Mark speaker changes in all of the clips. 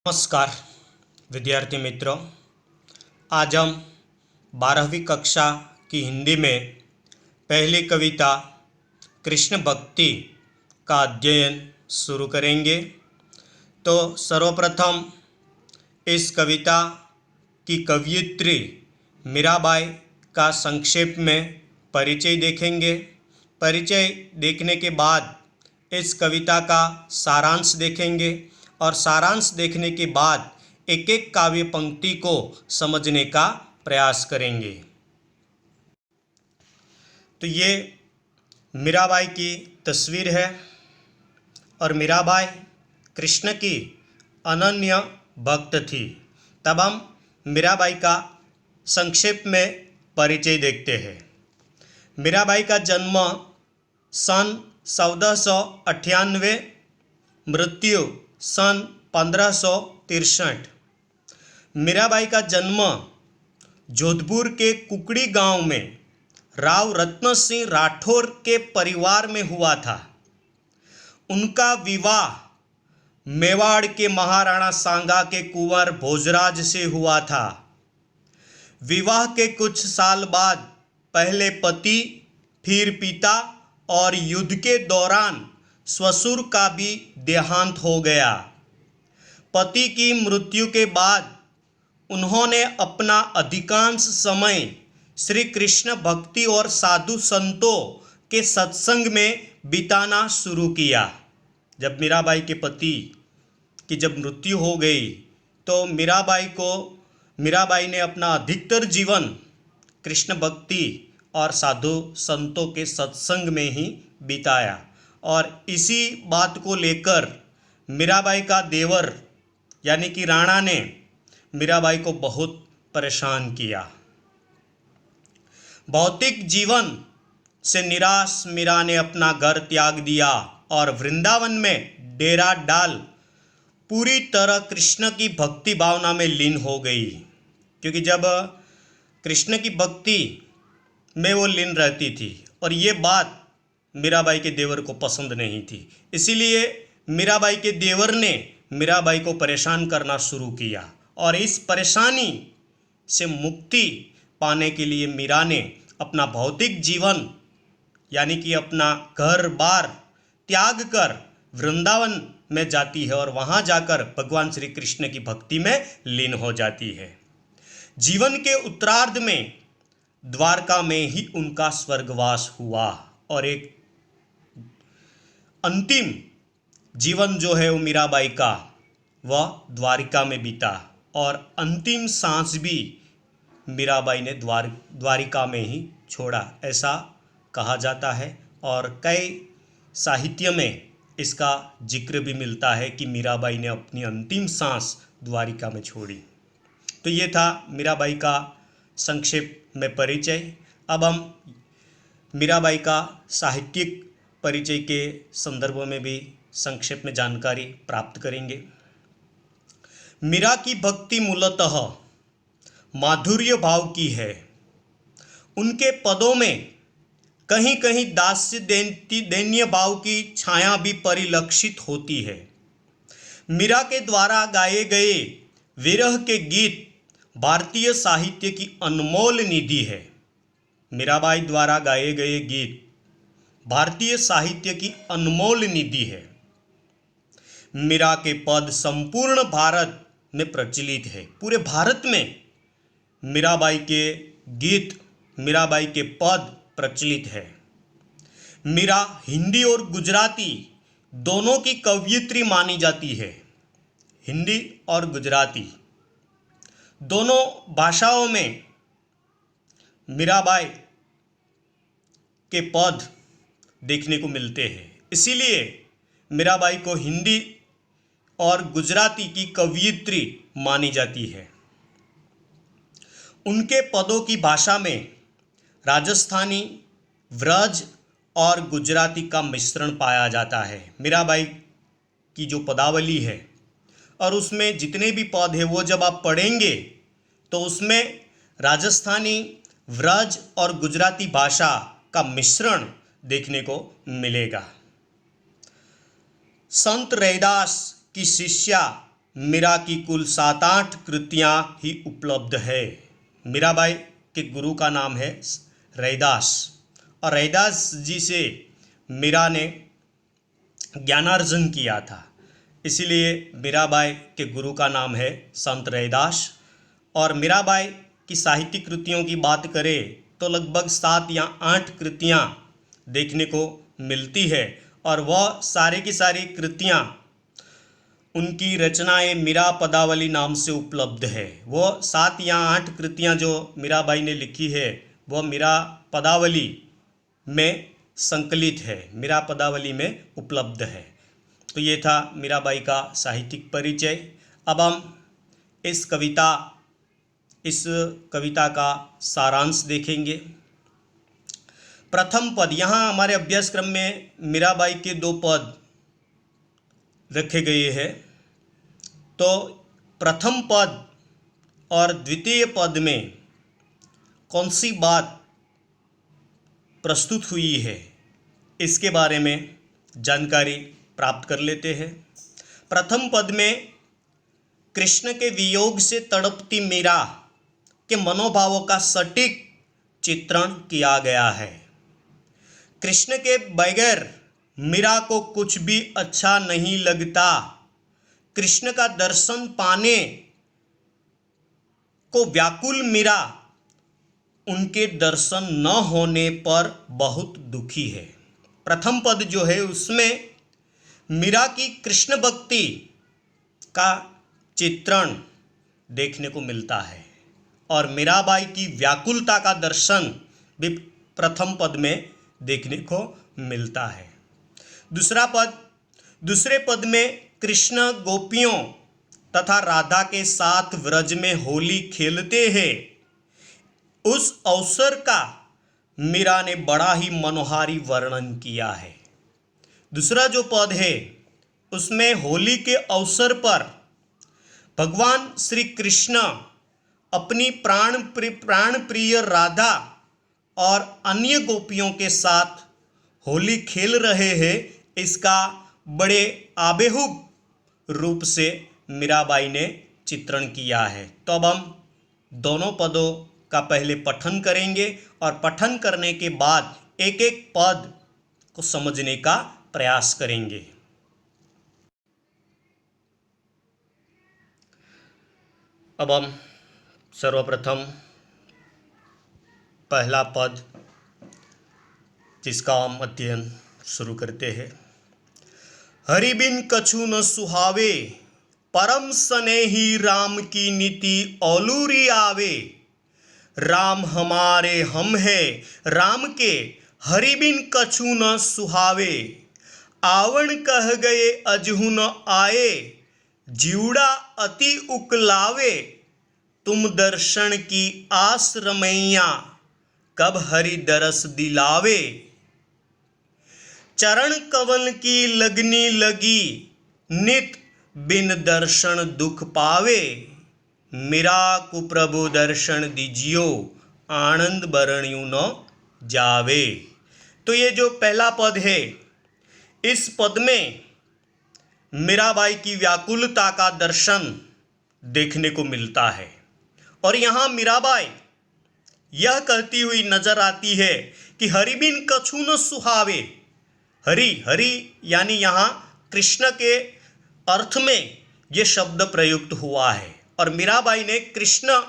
Speaker 1: नमस्कार विद्यार्थी मित्रों, आज हम 12वीं कक्षा की हिंदी में पहली कविता कृष्ण भक्ति का अध्ययन शुरू करेंगे। तो सर्वप्रथम इस कविता की कवयित्री मीराबाई का संक्षेप में परिचय देखेंगे। परिचय देखने के बाद इस कविता का सारांश देखेंगे और सारांश देखने के बाद एक एक काव्य पंक्ति को समझने का प्रयास करेंगे। तो ये मीराबाई की तस्वीर है और मीराबाई कृष्ण की अनन्य भक्त थी। तब हम मीराबाई का संक्षेप में परिचय देखते हैं। मीराबाई का जन्म सन 1498, मृत्यु सन 1563। मीराबाई का जन्म जोधपुर के कुकड़ी गांव में राव रत्न सिंह राठौर के परिवार में हुआ था। उनका विवाह मेवाड़ के महाराणा सांगा के कुंवर भोजराज से हुआ था। विवाह के कुछ साल बाद पहले पति, फिर पिता और युद्ध के दौरान ससुर का भी देहांत हो गया। पति की मृत्यु के बाद उन्होंने अपना अधिकांश समय श्री कृष्ण भक्ति और साधु संतों के सत्संग में बिताना शुरू किया। जब मीराबाई के पति की जब मृत्यु हो गई तो मीराबाई ने अपना अधिकतर जीवन कृष्ण भक्ति और साधु संतों के सत्संग में ही बिताया। और इसी बात को लेकर मीराबाई का देवर यानी कि राणा ने मीराबाई को बहुत परेशान किया। भौतिक जीवन से निराश मीरा ने अपना घर त्याग दिया और वृंदावन में डेरा डाल पूरी तरह कृष्ण की भक्ति भावना में लीन हो गई। क्योंकि जब कृष्ण की भक्ति में वो लीन रहती थी और ये बात मीराबाई के देवर को पसंद नहीं थी, इसीलिए मीराबाई के देवर ने मीराबाई को परेशान करना शुरू किया। और इस परेशानी से मुक्ति पाने के लिए मीरा ने अपना भौतिक जीवन यानी कि अपना घर बार त्याग कर वृंदावन में जाती है और वहाँ जाकर भगवान श्री कृष्ण की भक्ति में लीन हो जाती है। जीवन के उत्तरार्ध में द्वारका में ही उनका स्वर्गवास हुआ और एक अंतिम जीवन जो है वो मीराबाई का वह द्वारिका में बीता और अंतिम सांस भी मीराबाई ने द्वारिका में ही छोड़ा, ऐसा कहा जाता है। और कई साहित्य में इसका जिक्र भी मिलता है कि मीराबाई ने अपनी अंतिम सांस द्वारिका में छोड़ी। तो ये था मीराबाई का संक्षेप में परिचय। अब हम मीराबाई का साहित्यिक परिचय के संदर्भ में भी संक्षेप में जानकारी प्राप्त करेंगे। मीरा की भक्ति मूलतः माधुर्य भाव की है। उनके पदों में कहीं कहीं दास्य दैन्य भाव की छाया भी परिलक्षित होती है। मीरा के द्वारा गाए गए विरह के गीत भारतीय साहित्य की अनमोल निधि है। मीराबाई द्वारा गाए गए गीत भारतीय साहित्य की अनमोल निधि है। मीरा के पद संपूर्ण भारत में प्रचलित है। पूरे भारत में मीराबाई के गीत, मीराबाई के पद प्रचलित है। मीरा हिंदी और गुजराती दोनों की कवयित्री मानी जाती है। हिंदी और गुजराती दोनों भाषाओं में मीराबाई के पद देखने को मिलते हैं। इसीलिए मीराबाई को हिंदी और गुजराती की कवयित्री मानी जाती है। उनके पदों की भाषा में राजस्थानी, व्रज और गुजराती का मिश्रण पाया जाता है। मीराबाई की जो पदावली है और उसमें जितने भी पद हैं वो जब आप पढ़ेंगे तो उसमें राजस्थानी, व्रज और गुजराती भाषा का मिश्रण देखने को मिलेगा। संत रैदास की शिष्या मीरा की कुल 7-8 कृतियाँ ही उपलब्ध है। मीराबाई के गुरु का नाम है रैदास और रैदास जी से मीरा ने ज्ञानार्जन किया था, इसीलिए मीराबाई के गुरु का नाम है संत रैदास। और मीराबाई की साहित्यिक कृतियों की बात करें तो लगभग 7 या 8 कृतियाँ देखने को मिलती है और वह सारी की सारी कृतियाँ उनकी रचनाएं मीरा पदावली नाम से उपलब्ध है। वह 7 या 8 कृतियाँ जो मीराबाई ने लिखी है वह मीरा पदावली में संकलित है, मीरा पदावली में उपलब्ध है। तो ये था मीराबाई का साहित्यिक परिचय। अब हम इस कविता का सारांश देखेंगे। प्रथम पद, यहाँ हमारे अभ्यासक्रम में मीराबाई के 2 पद रखे गए हैं। तो प्रथम पद और द्वितीय पद में कौन सी बात प्रस्तुत हुई है, इसके बारे में जानकारी प्राप्त कर लेते हैं। प्रथम पद में कृष्ण के वियोग से तड़पती मीरा के मनोभावों का सटीक चित्रण किया गया है। कृष्ण के बगैर मीरा को कुछ भी अच्छा नहीं लगता। कृष्ण का दर्शन पाने को व्याकुल मीरा उनके दर्शन न होने पर बहुत दुखी है। प्रथम पद जो है उसमें मीरा की कृष्ण भक्ति का चित्रण देखने को मिलता है और मीराबाई की व्याकुलता का दर्शन भी प्रथम पद में देखने को मिलता है। दूसरे पद में कृष्ण गोपियों तथा राधा के साथ व्रज में होली खेलते हैं। उस अवसर का मीरा ने बड़ा ही मनोहारी वर्णन किया है। दूसरा जो पद है उसमें होली के अवसर पर भगवान श्री कृष्ण अपनी प्राण प्रिय राधा और अन्य गोपियों के साथ होली खेल रहे हैं, इसका बड़े आबेहूब रूप से मीराबाई ने चित्रण किया है। तो अब हम दोनों पदों का पहले पठन करेंगे और पठन करने के बाद एक एक पद को समझने का प्रयास करेंगे। अब हम सर्वप्रथम पहला पद जिसका हम अध्ययन शुरू करते हैं। हरि बिन कछु न सुहावे, परम स्नेही राम की नीति औलूरी आवे। राम हमारे हम है राम के, हरि बिन कछु न सुहावे। आवण कह गए अजहु न आए, जीवड़ा अति उकलावे। तुम दर्शन की आस रमैया, कब हरि दरस दिलावे। चरण कवल की लगनी लगी, नित बिन दर्शन दुख पावे। मीरा को प्रभु दर्शन दीजियो, आनंद बरण्यु न जावे। तो ये जो पहला पद है, इस पद में मीराबाई की व्याकुलता का दर्शन देखने को मिलता है और यहाँ मीराबाई यह कहती हुई नजर आती है कि हरि बिन कछु न सुहावे। हरि हरि यानी यहाँ कृष्ण के अर्थ में यह शब्द प्रयुक्त हुआ है और मीराबाई ने कृष्ण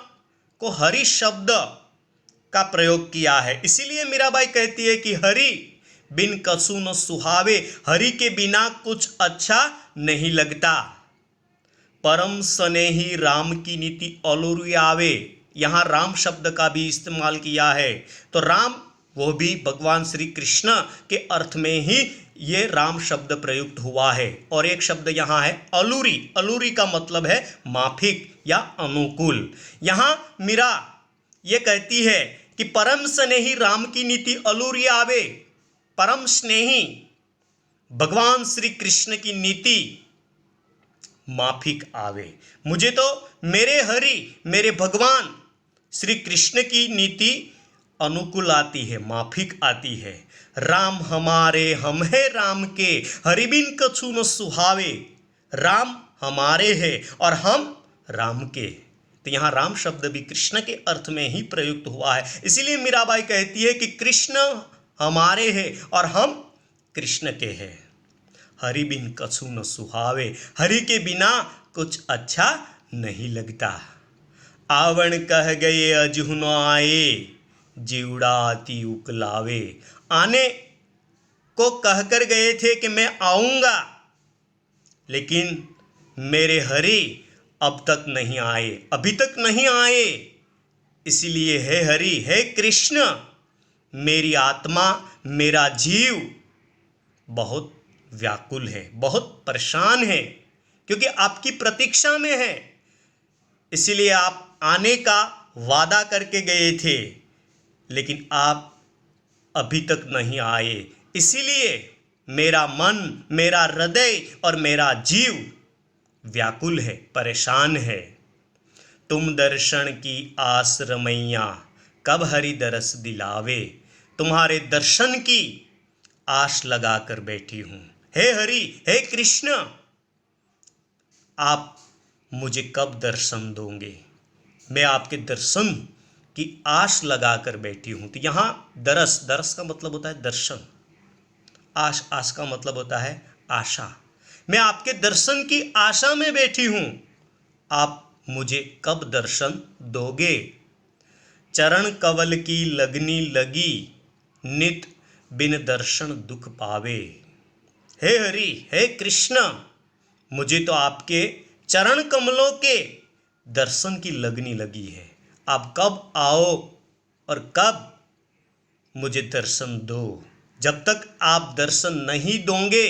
Speaker 1: को हरि शब्द का प्रयोग किया है। इसीलिए मीराबाई कहती है कि हरि बिन कछु न सुहावे, हरि के बिना कुछ अच्छा नहीं लगता। परम स्नेही राम की नीति औलूरी आवे, यहाँ राम शब्द का भी इस्तेमाल किया है। तो राम वो भी भगवान श्री कृष्ण के अर्थ में ही ये राम शब्द प्रयुक्त हुआ है। और एक शब्द यहाँ है अलूरी। अलूरी का मतलब है माफिक या अनुकूल। यहाँ मीरा ये कहती है कि परम स्नेही राम की नीति अलूरी आवे। परम स्नेही भगवान श्री कृष्ण की नीति माफिक आवे। मुझे तो मेरे हरि मेरे भगवान श्री कृष्ण की नीति अनुकूल आती है, माफिक आती है। राम हमारे हम है राम के, हरि बिन कछु न सुहावे। राम हमारे हैं और हम राम के। तो यहाँ राम शब्द भी कृष्ण के अर्थ में ही प्रयुक्त हुआ है। इसीलिए मीराबाई कहती है कि कृष्ण हमारे हैं और हम कृष्ण के हैं। हरि बिन कछु न सुहावे, हरि के बिना कुछ अच्छा नहीं लगता। आवण कह गए अजहु न आए, जीवड़ाती उकलावे। आने को कहकर गए थे कि मैं आऊंगा, लेकिन मेरे हरि अब तक नहीं आए, अभी तक नहीं आए। इसलिए हे हरि, हे कृष्ण, मेरी आत्मा, मेरा जीव बहुत व्याकुल है, बहुत परेशान है, क्योंकि आपकी प्रतीक्षा में है। इसलिए आप आने का वादा करके गए थे, लेकिन आप अभी तक नहीं आए। इसीलिए मेरा मन, मेरा हृदय और मेरा जीव व्याकुल है, परेशान है। तुम दर्शन की आस रमैया, कब हरि दरस दिलावे। तुम्हारे दर्शन की आश लगा कर बैठी हूँ। हे हरि, हे कृष्ण, आप मुझे कब दर्शन दोगे। मैं आपके दर्शन की आश लगा कर बैठी हूँ। तो यहाँ दरस, दरस का मतलब होता है दर्शन, आश, आश का मतलब होता है आशा। मैं आपके दर्शन की आशा में बैठी हूँ, आप मुझे कब दर्शन दोगे। चरण कवल की लगनी लगी, नित बिन दर्शन दुख पावे। हे हरि, हे कृष्ण, मुझे तो आपके चरण कमलों के दर्शन की लगनी लगी है। आप कब आओ और कब मुझे दर्शन दो। जब तक आप दर्शन नहीं दोगे,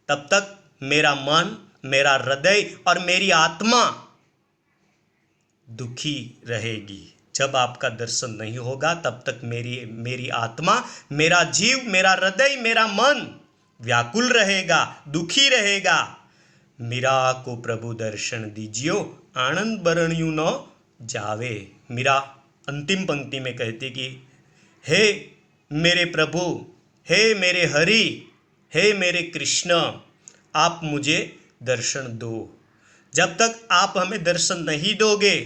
Speaker 1: तब तक मेरा मन, मेरा हृदय और मेरी आत्मा दुखी रहेगी। जब आपका दर्शन नहीं होगा, तब तक मेरी आत्मा, मेरा जीव, मेरा हृदय, मेरा मन व्याकुल रहेगा, दुखी रहेगा। मीरा को प्रभु दर्शन दीजियो, आनंद बरण्यु न जावे। मीरा अंतिम पंक्ति में कहती कि हे मेरे प्रभु, हे मेरे हरि, हे मेरे कृष्ण, आप मुझे दर्शन दो। जब तक आप हमें दर्शन नहीं दोगे,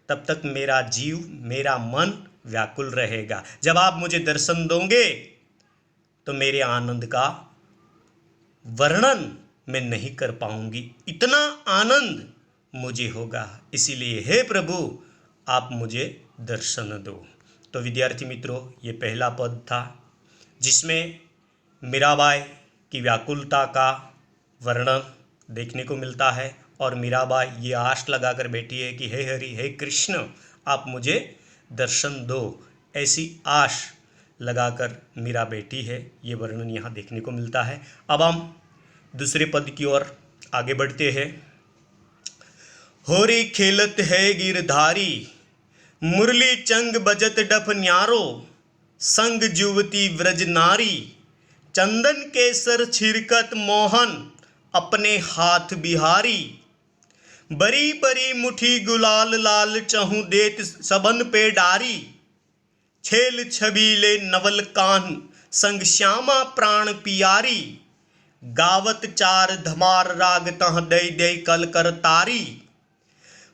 Speaker 1: तब तक मेरा जीव, मेरा मन व्याकुल रहेगा। जब आप मुझे दर्शन दोगे, तो मेरे आनंद का वर्णन मैं नहीं कर पाऊंगी, इतना आनंद मुझे होगा। इसीलिए हे प्रभु, आप मुझे दर्शन दो। तो विद्यार्थी मित्रों, ये पहला पद था जिसमें मीराबाई की व्याकुलता का वर्णन देखने को मिलता है, और मीराबाई ये आश लगा कर बैठी है कि हे हरि, हे कृष्ण, आप मुझे दर्शन दो। ऐसी आश लगाकर मीरा बैठी है, ये वर्णन यहाँ देखने को मिलता है। अब हम दूसरे पद की ओर आगे बढ़ते हैं। होरी खेलत है गिरधारी, मुरली चंग बजत डफ न्यारो, संग जुवती व्रज नारी, चंदन केसर छिरकत मोहन, अपने हाथ बिहारी। बरी बरी मुठी गुलाल लाल, चहु देत सबन पे डारी, छेल छबीले नवल कान, संग श्यामा प्राण पियारी। गावत चार धमार राग, तह दई दई कल कर तारी।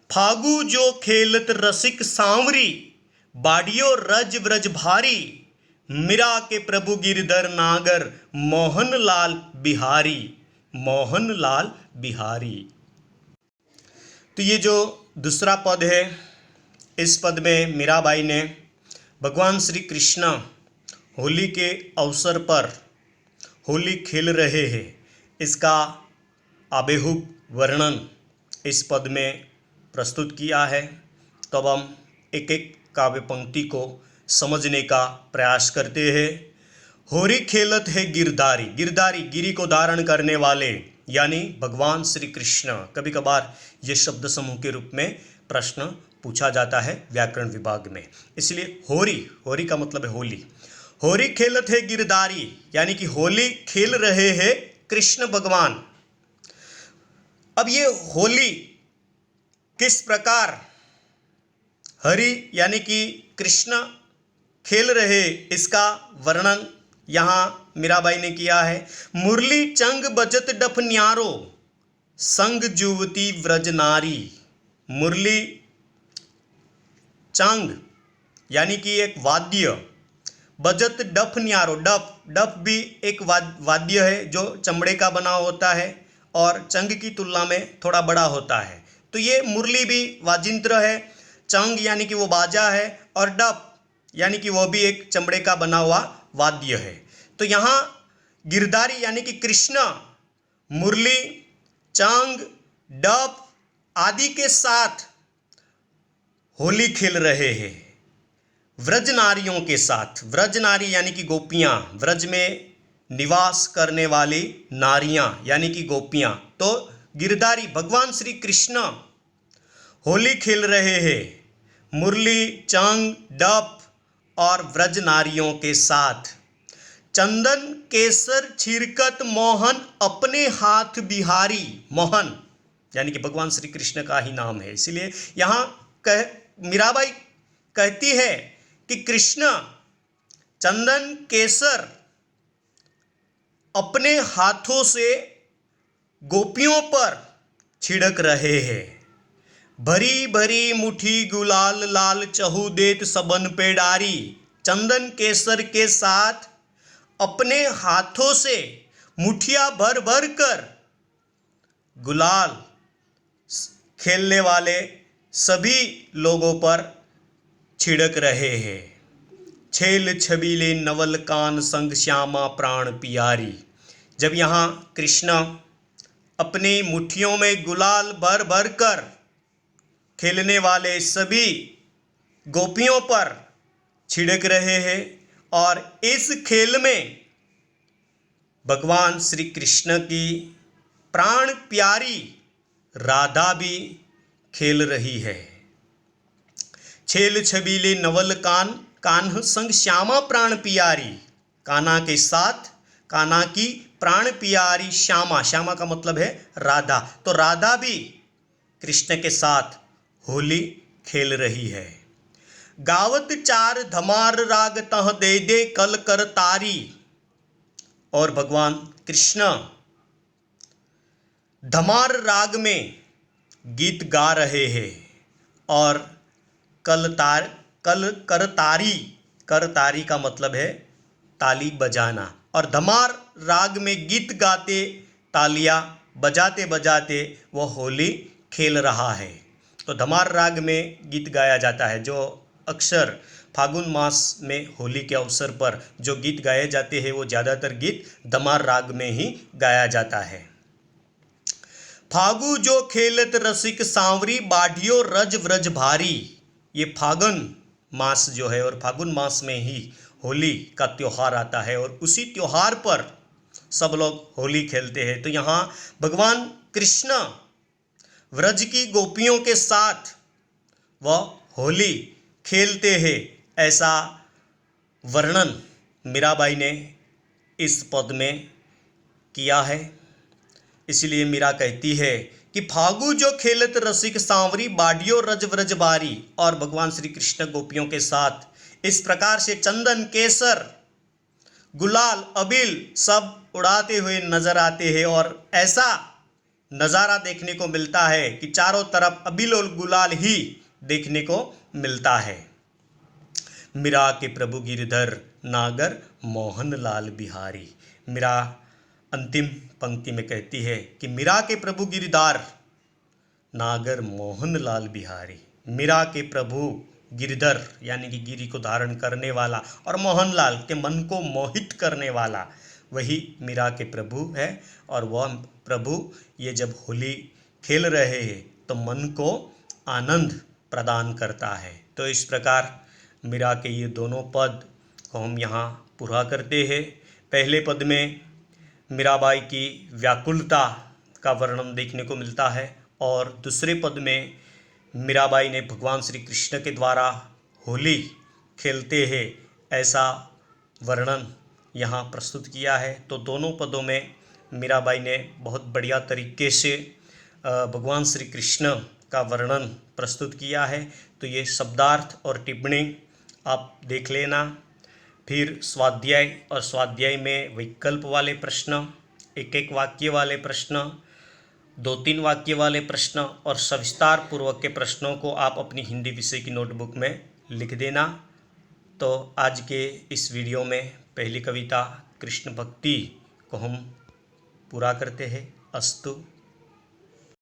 Speaker 1: फागु जो खेलत रसिक सांवरी, बाडियो रज व्रज भारी। मीरा के प्रभु गिरधर नागर, मोहन लाल बिहारी, मोहन लाल बिहारी। तो ये जो दूसरा पद है, इस पद में मीराबाई ने भगवान श्री कृष्ण होली के अवसर पर होली खेल रहे हैं, इसका आबेहूब वर्णन इस पद में प्रस्तुत किया है। तो अब हम एक एक काव्य पंक्ति को समझने का प्रयास करते हैं। होरी खेलत है गिरधारी, गिरधारी गिरी को धारण करने वाले यानी भगवान श्री कृष्ण। कभी कभार ये शब्द समूह के रूप में प्रश्न पूछा जाता है व्याकरण विभाग में, इसलिए होरी, होरी का मतलब है होली। होरी खेलत है गिरधारी यानी कि होली खेल रहे हैं कृष्ण भगवान। अब ये होली किस प्रकार हरि यानी कि कृष्ण खेल रहे, इसका वर्णन यहाँ मीराबाई ने किया है। मुरली चंग बजत डफ न्यारो, संग जुवती व्रज नारी, मुरली चांग यानी कि एक वाद्य, बजत डफ न्यारो, डफ भी एक वाद्य है जो चमड़े का बना होता है और चंग की तुलना में थोड़ा बड़ा होता है। तो ये मुरली भी वाजिंत्र है, चंग यानी कि वो बाजा है, और डफ यानी कि वो भी एक चमड़े का बना हुआ वाद्य है। तो यहाँ गिरधारी यानी कि कृष्ण मुरली, चंग, डफ आदि के साथ होली खेल रहे हैं व्रज नारियों के साथ। व्रज नारी यानी कि गोपियाँ, व्रज में निवास करने वाली नारियाँ यानी कि गोपियाँ। तो गिरधारी भगवान श्री कृष्ण होली खेल रहे हैं मुरली, चंग, डफ और व्रज नारियों के साथ। चंदन केसर छिरकत मोहन अपने हाथ बिहारी, मोहन यानी कि भगवान श्री कृष्ण का ही नाम है, इसलिए यहाँ मीराबाई कहती है कि कृष्ण चंदन केसर अपने हाथों से गोपियों पर छिड़क रहे हैं। भरी भरी मुट्ठी गुलाल लाल चहु देत सबन पे डारी, चंदन केसर के साथ अपने हाथों से मुठिया भर भर कर गुलाल खेलने वाले सभी लोगों पर छिड़क रहे हैं। छेल छबीले नवल कान संग श्यामा प्राण पियारी। जब यहाँ कृष्ण अपनी मुट्ठियों में गुलाल भर भर कर खेलने वाले सभी गोपियों पर छिड़क रहे हैं, और इस खेल में भगवान श्री कृष्ण की प्राण प्यारी राधा भी खेल रही है। छेल छबीले नवल कान, कान्ह संग श्यामा प्राण पियारी, कान्हा के साथ कान्हा की प्राण पियारी श्यामा, श्यामा का मतलब है राधा। तो राधा भी कृष्ण के साथ होली खेल रही है। गावत चार धमार राग तह दे दे कल कर तारी, और भगवान कृष्ण धमार राग में गीत गा रहे हैं, और कल करतारी, करतारी का मतलब है ताली बजाना, और धमार राग में गीत गाते तालियां बजाते बजाते वो होली खेल रहा है। तो धमार राग में गीत गाया जाता है, जो अक्सर फागुन मास में होली के अवसर पर जो गीत गाए जाते हैं वो ज़्यादातर गीत धमार राग में ही गाया जाता है। फागु जो खेलत रसिक सांवरी बाढ़ियो रज व्रज भारी, ये फागुन मास जो है, और फागुन मास में ही होली का त्यौहार आता है, और उसी त्यौहार पर सब लोग होली खेलते हैं। तो यहाँ भगवान कृष्ण व्रज की गोपियों के साथ वह होली खेलते हैं, ऐसा वर्णन मीराबाई ने इस पद में किया है। इसलिए मीरा कहती है कि फागु जो खेलत रसिक सांवरी बाढ़ियो रज व्रज बारी, और भगवान श्री कृष्ण गोपियों के साथ इस प्रकार से चंदन केसर गुलाल अबील सब उड़ाते हुए नजर आते हैं, और ऐसा नज़ारा देखने को मिलता है कि चारों तरफ अबील और गुलाल ही देखने को मिलता है। मीरा के प्रभु गिरधर नागर मोहन लाल बिहारी, मीरा अंतिम पंक्ति में कहती है कि मीरा के प्रभु गिरधार नागर मोहन लाल बिहारी। मीरा के प्रभु गिरधर यानी कि गिरी को धारण करने वाला, और मोहनलाल के मन को मोहित करने वाला, वही मीरा के प्रभु है। और वह प्रभु ये जब होली खेल रहे हैं तो मन को आनंद प्रदान करता है। तो इस प्रकार मीरा के ये दोनों पद को हम यहाँ पूरा करते हैं। पहले पद में मीराबाई की व्याकुलता का वर्णन देखने को मिलता है, और दूसरे पद में मीराबाई ने भगवान श्री कृष्ण के द्वारा होली खेलते हैं ऐसा वर्णन यहाँ प्रस्तुत किया है। तो दोनों पदों में मीराबाई ने बहुत बढ़िया तरीके से भगवान श्री कृष्ण का वर्णन प्रस्तुत किया है। तो ये शब्दार्थ और टिप्पणी आप देख लेना। फिर स्वाध्याय, और स्वाध्याय में विकल्प वाले प्रश्न, एक एक वाक्य वाले प्रश्न, 2-3 वाक्य वाले प्रश्न और सविस्तार पूर्वक के प्रश्नों को आप अपनी हिंदी विषय की नोटबुक में लिख देना। तो आज के इस वीडियो में पहली कविता कृष्ण भक्ति को हम पूरा करते हैं। अस्तु।